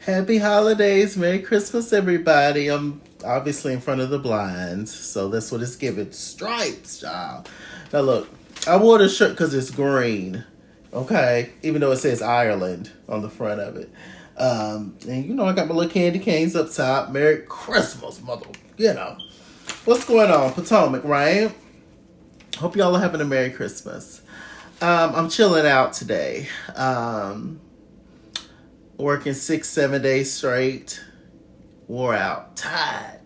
Happy holidays. Merry Christmas, everybody. I'm obviously in front of the blinds, so that's what it's giving. Stripes, child. Now, look, I wore this shirt because it's green, okay? Even though it says Ireland on the front of it. And I got my little candy canes up top. Merry Christmas, mother. What's going on? Potomac, right? Hope y'all are having a Merry Christmas. I'm chilling out today. Working 6-7 days straight. Wore out. Tired.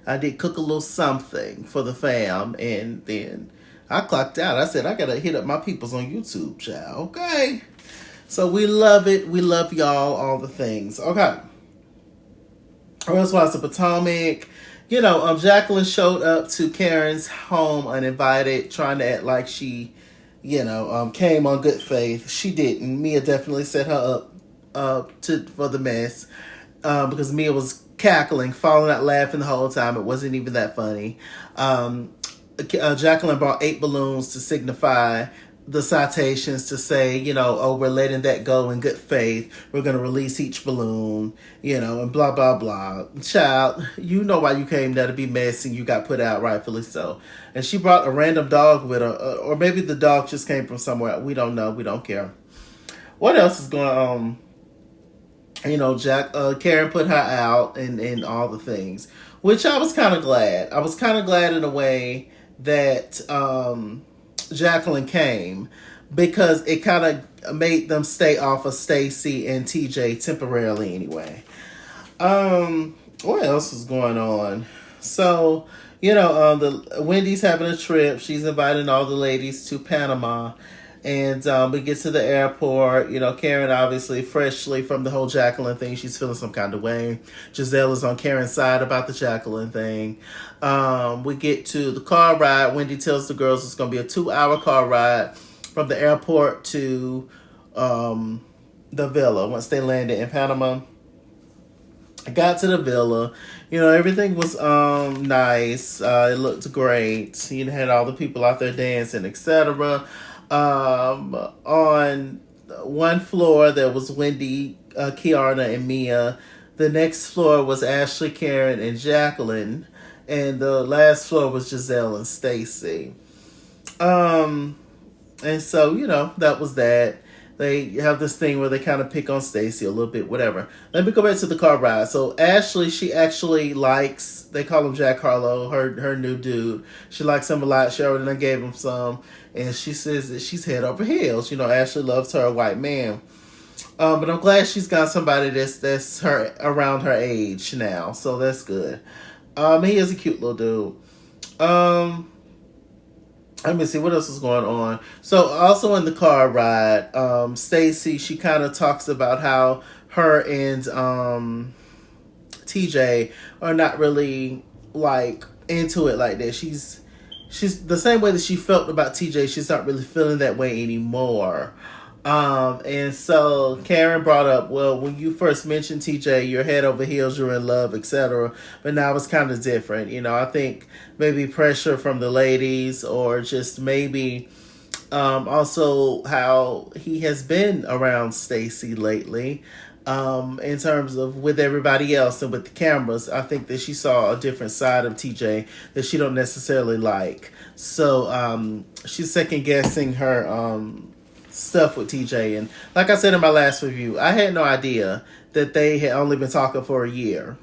I did cook a little something for the fam, and then I clocked out. I said, I gotta hit up my peoples on YouTube, child. Okay. So we love it. We love y'all, all the things. Okay. That's why it's a Potomac. Jacqueline showed up to Karen's home uninvited, trying to act like she, came on good faith. She didn't. Mia definitely set her up for the mess because Mia was cackling, falling out laughing the whole time. It wasn't even that funny. Jacqueline brought 8 balloons to signify the citations to say, we're letting that go in good faith. We're going to release each balloon, and blah, blah, blah. Child, you know why you came there to be messy and you got put out, rightfully so. And she brought a random dog with her, or maybe the dog just came from somewhere. We don't know. We don't care. What else is going on? Karen put her out and all the things, which I was kind of glad. I was kind of glad in a way that Jacqueline came, because it kind of made them stay off of Stacey and TJ temporarily anyway. What else is going on? So, the Wendy's having a trip. She's inviting all the ladies to Panama. And we get to the airport. Karen, obviously, freshly from the whole Jacqueline thing, she's feeling some kind of way. Giselle is on Karen's side about the Jacqueline thing. We get to the car ride. Wendy tells the girls it's going to be a 2-hour car ride from the airport to the villa once they landed in Panama. I got to the villa. Everything was nice. It looked great. You had all the people out there dancing, etc. On one floor there was Wendy, Kiana, and Mia. The next floor was Ashley, Karen, and Jacqueline, and the last floor was Giselle and Stacey. And so that was that. They have this thing where they kind of pick on Stacey a little bit, whatever. Let me go back to the car ride. So Ashley, she actually likes, they call him Jack Harlow, her new dude. She likes him a lot. She already gave him some. And she says that she's head over heels. Ashley loves her white man. But I'm glad she's got somebody that's her around her age now. So that's good. He is a cute little dude. Let me see what else is going on. So also in the car ride, Stacey, she kind of talks about how her and TJ are not really like into it like that. She's the same way that she felt about TJ. She's not really feeling that way anymore. And so Karen brought up, well, when you first mentioned TJ, you're head over heels, you're in love, etc. But now it's kind of different. I think maybe pressure from the ladies, or just maybe also how he has been around Stacey lately. In terms of with everybody else and with the cameras, I think that she saw a different side of TJ that she don't necessarily like. So she's second guessing her stuff with TJ. And like I said in my last review, I had no idea that they had only been talking for a year.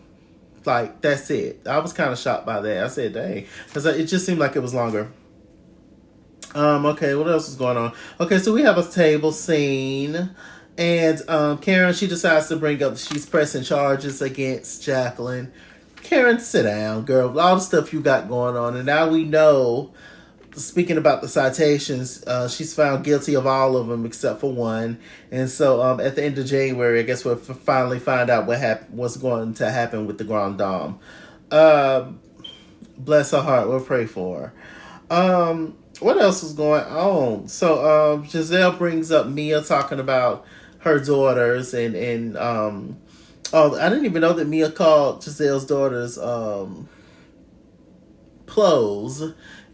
Like, that's it. I was kind of shocked by that. I said, dang, because it just seemed like it was longer. Okay, what else is going on? Okay, so we have a table scene, and Karen, she decides to bring up she's pressing charges against Jacqueline. Karen, sit down, girl. All the stuff you got going on, and now we know. Speaking about the citations, she's found guilty of all of them except for one. And so at the end of January, I guess we'll finally find out what's going to happen with the Grand Dame. Bless her heart. We'll pray for her. What else is going on? So Giselle brings up Mia talking about her daughters. And I didn't even know that Mia called Giselle's daughters Plos.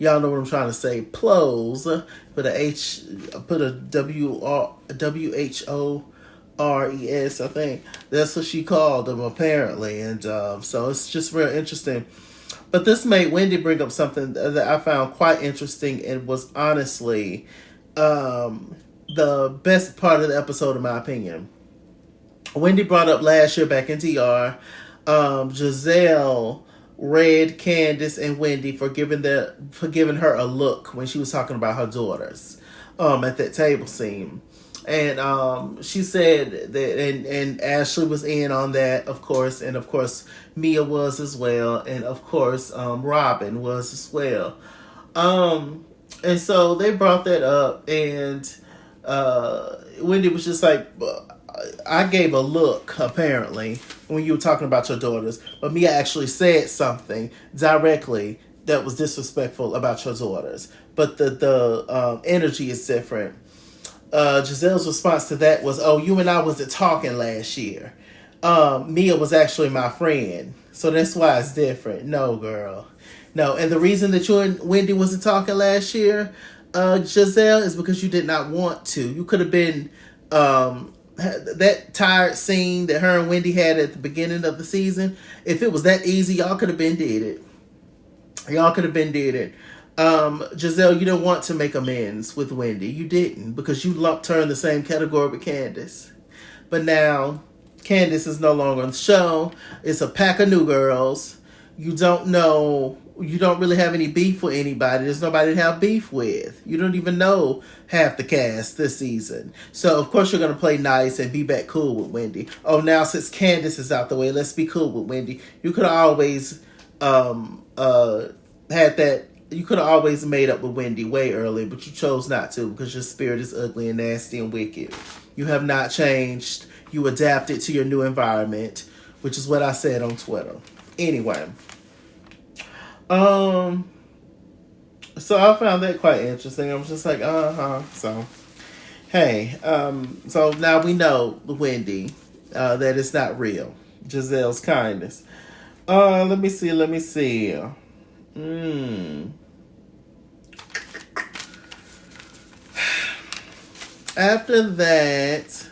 Y'all know what I'm trying to say. Plos. Put a W-H-O RES, I think. That's what she called them, apparently. And so it's just real interesting. But this made Wendy bring up something that I found quite interesting and was honestly the best part of the episode, in my opinion. Wendy brought up last year back in TR, Giselle read Candace and Wendy for giving her a look when she was talking about her daughters at that table scene. And she said that, and Ashley was in on that, of course, and of course Mia was as well, and of course Robin was as well. And so they brought that up, and Wendy was just like, I gave a look, apparently, when you were talking about your daughters, but Mia actually said something directly that was disrespectful about your daughters. But the energy is different. Giselle's response to that was, oh, you and I wasn't talking last year. Mia was actually my friend. So that's why it's different. No, girl. No, and the reason that you and Wendy wasn't talking last year, Giselle, is because you did not want to. You could have been... that tired scene that her and Wendy had at the beginning of the season, if it was that easy, y'all could have been did it. Y'all could have been did it. Giselle, you didn't want to make amends with Wendy. You didn't, because you lumped her in the same category with Candace. But now, Candace is no longer on the show. It's a pack of new girls. You don't really have any beef with anybody. There's nobody to have beef with. You don't even know half the cast this season. So, of course, you're going to play nice and be back cool with Wendy. Oh, now since Candace is out the way, let's be cool with Wendy. You could have always had that. You could have always made up with Wendy way earlier, but you chose not to because your spirit is ugly and nasty and wicked. You have not changed. You adapted to your new environment, which is what I said on Twitter. Anyway. So I found that quite interesting. I was just like, So, hey, so now we know, Wendy, that it's not real. Giselle's kindness. Let me see. After that,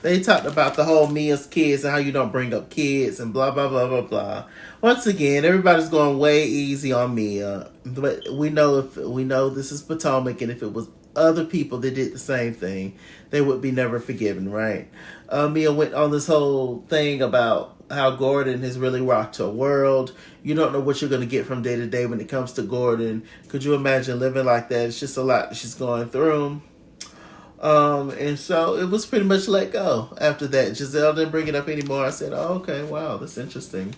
they talked about the whole Mia's kids and how you don't bring up kids and blah, blah, blah, blah, blah. Once again, everybody's going way easy on Mia. But we know this is Potomac, and if it was other people that did the same thing, they would be never forgiven, right? Mia went on this whole thing about how Gordon has really rocked her world. You don't know what you're going to get from day to day when it comes to Gordon. Could you imagine living like that? It's just a lot that she's going through. And so it was pretty much let go after that. Giselle didn't bring it up anymore. I said, oh, okay, wow, that's interesting.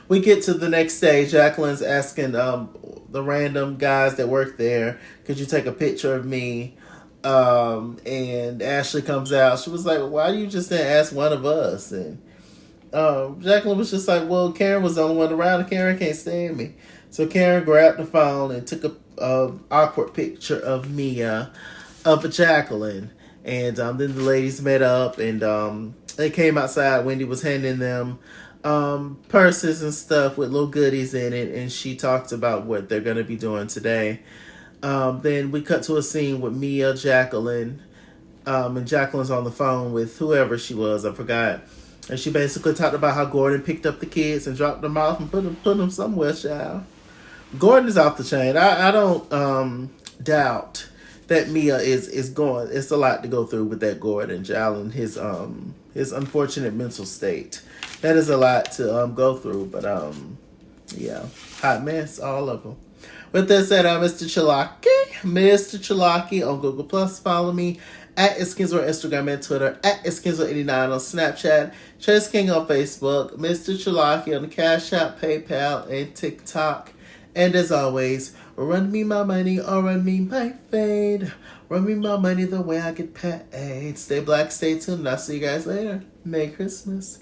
We get to the next day. Jacqueline's asking the random guys that work there, could you take a picture of me? And Ashley comes out. She was like, why you just didn't ask one of us? And Jacqueline was just like, well, Karen was the only one around, and Karen can't stand me. So Karen grabbed the phone and took a awkward picture of Mia, of Jacqueline. And then the ladies met up, and they came outside. Wendy was handing them purses and stuff with little goodies in it, and she talked about what they're going to be doing today. Then we cut to a scene with Mia, Jacqueline, and Jacqueline's on the phone with whoever she was, I forgot. And she basically talked about how Gordon picked up the kids and dropped them off and put them somewhere, child. Gordon is off the chain. I don't doubt that Mia is going. It's a lot to go through with that Gordon, child, and his unfortunate mental state. That is a lot to go through, but yeah, hot mess, all of them. With that said, I'm Mr. Chalaki on Google Plus. Follow me at Iskins on Instagram and Twitter, at Iskins89 on Snapchat, Chase King on Facebook, Mr. Chalaki on the Cash App, PayPal, and TikTok. And as always, run me my money or run me my fade. Run me my money the way I get paid. Stay black, stay tuned, and I'll see you guys later. Merry Christmas.